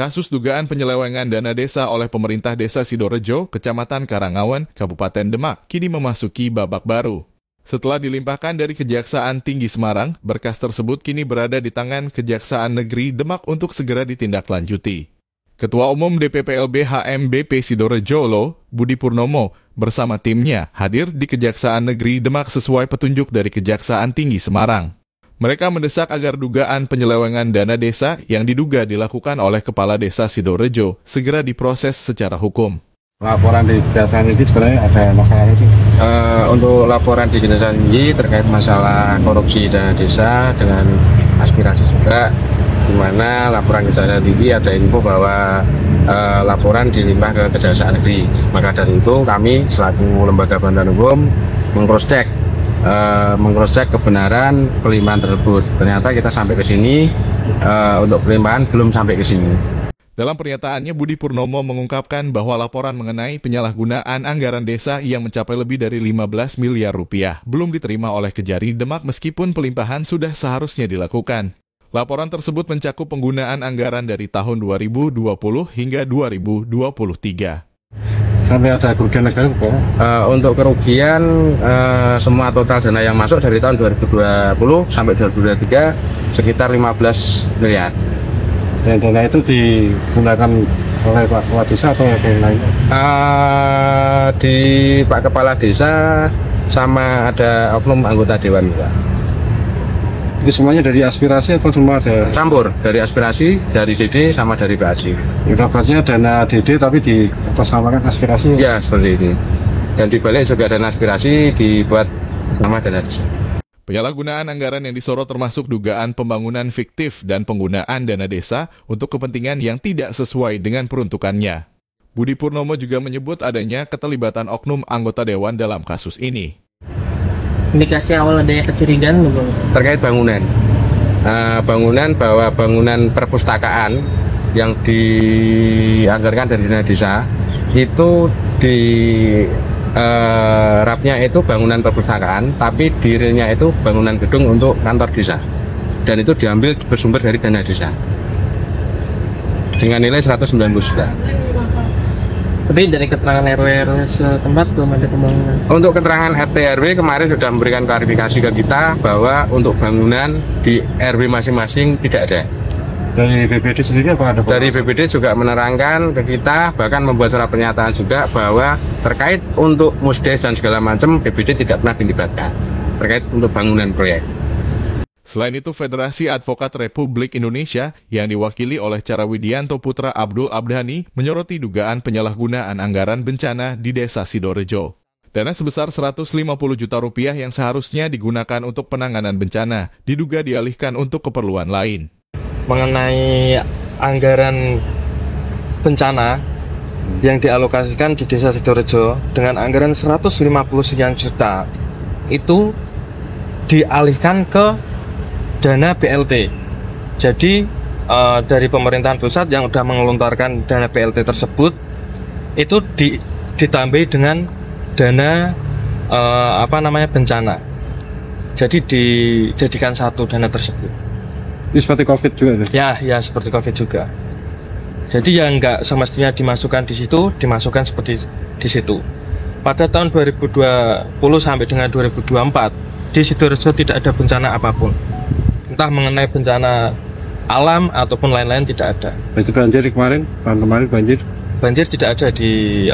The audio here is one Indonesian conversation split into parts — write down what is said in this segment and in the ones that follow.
Kasus dugaan penyelewengan dana desa oleh pemerintah Desa Sidorejo, Kecamatan Karangawan, Kabupaten Demak, kini memasuki babak baru. Setelah dilimpahkan dari Kejaksaan Tinggi Semarang, berkas tersebut kini berada di tangan Kejaksaan Negeri Demak untuk segera ditindaklanjuti. Ketua Umum DPPLB HMBP Sidorejo Budi Purnomo bersama timnya hadir di Kejaksaan Negeri Demak sesuai petunjuk dari Kejaksaan Tinggi Semarang. Mereka mendesak agar dugaan penyelewengan dana desa yang diduga dilakukan oleh Kepala Desa Sidorejo segera diproses secara hukum. Laporan di Kejaksaan ini sebenarnya ada masalahnya sih. Untuk laporan di Kejaksaan ini terkait masalah korupsi dana desa dengan aspirasi juga, di mana laporan Kejaksaan ini ada info bahwa laporan dilimpah ke Kejaksaan Negeri. Maka dari itu kami selaku lembaga bantuan hukum meng-cross-check kebenaran pelimpahan tersebut. Ternyata kita sampai ke sini untuk pelimpahan belum sampai ke sini. Dalam pernyataannya, Budi Purnomo mengungkapkan bahwa laporan mengenai penyalahgunaan anggaran desa yang mencapai lebih dari 15 miliar rupiah belum diterima oleh Kejari Demak meskipun pelimpahan sudah seharusnya dilakukan. Laporan tersebut mencakup penggunaan anggaran dari tahun 2020 hingga 2023. Sampai ada kerugian negara bukan? Untuk kerugian semua total dana yang masuk dari tahun 2020 sampai 2023 sekitar 15 miliar. Dan dana itu digunakan oleh Pak Kepala Desa atau yang lain? Di Pak Kepala Desa sama ada oknum anggota Dewan juga. Itu semuanya dari aspirasi atau semua ada? Campur, dari aspirasi, dari DD sama dari PAD. Ibaratnya dana DD tapi di atasnamakan aspirasi? Ya, seperti ini. Dan dibalik juga dana aspirasi dibuat sama dana desa. Penyalahgunaan anggaran yang disorot termasuk dugaan pembangunan fiktif dan penggunaan dana desa untuk kepentingan yang tidak sesuai dengan peruntukannya. Budi Purnomo juga menyebut adanya keterlibatan oknum anggota Dewan dalam kasus ini. Indikasi awal adanya kecurigaan terkait bangunan. Bangunan perpustakaan yang dianggarkan dari dana desa itu di rapnya itu bangunan perpustakaan, tapi dirinya itu bangunan gedung untuk kantor desa, dan itu diambil bersumber dari dana desa dengan nilai 190 juta. Tapi dari keterangan RW setempat belum ada pembangunan. Untuk keterangan RT RW kemarin sudah memberikan klarifikasi ke kita bahwa untuk bangunan di RW masing-masing tidak ada. Dari BPD sendiri apa ada? Dari BPD juga menerangkan ke kita, bahkan membuat surat pernyataan juga bahwa terkait untuk musdes dan segala macam BPD tidak pernah dilibatkan terkait untuk bangunan proyek. Selain itu, Federasi Advokat Republik Indonesia yang diwakili oleh Carawidianto Putra Abdul Abdhani menyoroti dugaan penyalahgunaan anggaran bencana di Desa Sidorejo. Dana sebesar 150 juta rupiah yang seharusnya digunakan untuk penanganan bencana diduga dialihkan untuk keperluan lain. Mengenai anggaran bencana yang dialokasikan di Desa Sidorejo dengan anggaran 150 sekian juta itu dialihkan ke dana BLT. Jadi dari pemerintahan pusat yang sudah mengelontarkan dana BLT tersebut itu ditambahi dengan dana bencana. Jadi dijadikan satu dana tersebut. Ini seperti COVID juga? Ya seperti COVID juga. Jadi yang nggak semestinya dimasukkan di situ, dimasukkan seperti di situ. Pada tahun 2020 sampai dengan 2024, di Sidorejo tidak ada bencana apapun. Entah mengenai bencana alam ataupun lain-lain tidak ada. Itu banjir kemarin banjir? Banjir tidak ada di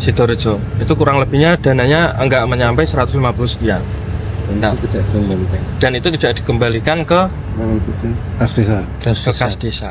Sidorejo. Itu kurang lebihnya dananya nggak menyampai 150 sekian. Nah, dan itu tidak dikembalikan ke kas desa. Kas desa.